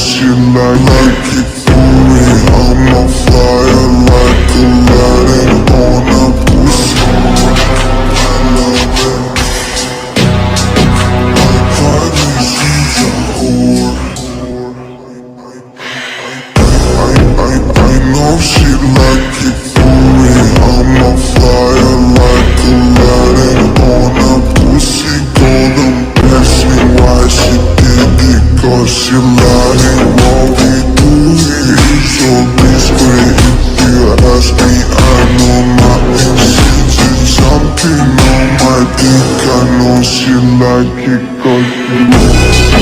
she like it for it. I'm on fire like Aladdin on a pussy. I love it. My body, she's a whore. I know she like it for it. I'm on fire like Aladdin on a pussy. Golden blessing, why she did it? Cause she lying while we do it. So discreet, if you ask me, I know my intentions. Something on my dick, I know she like it cause she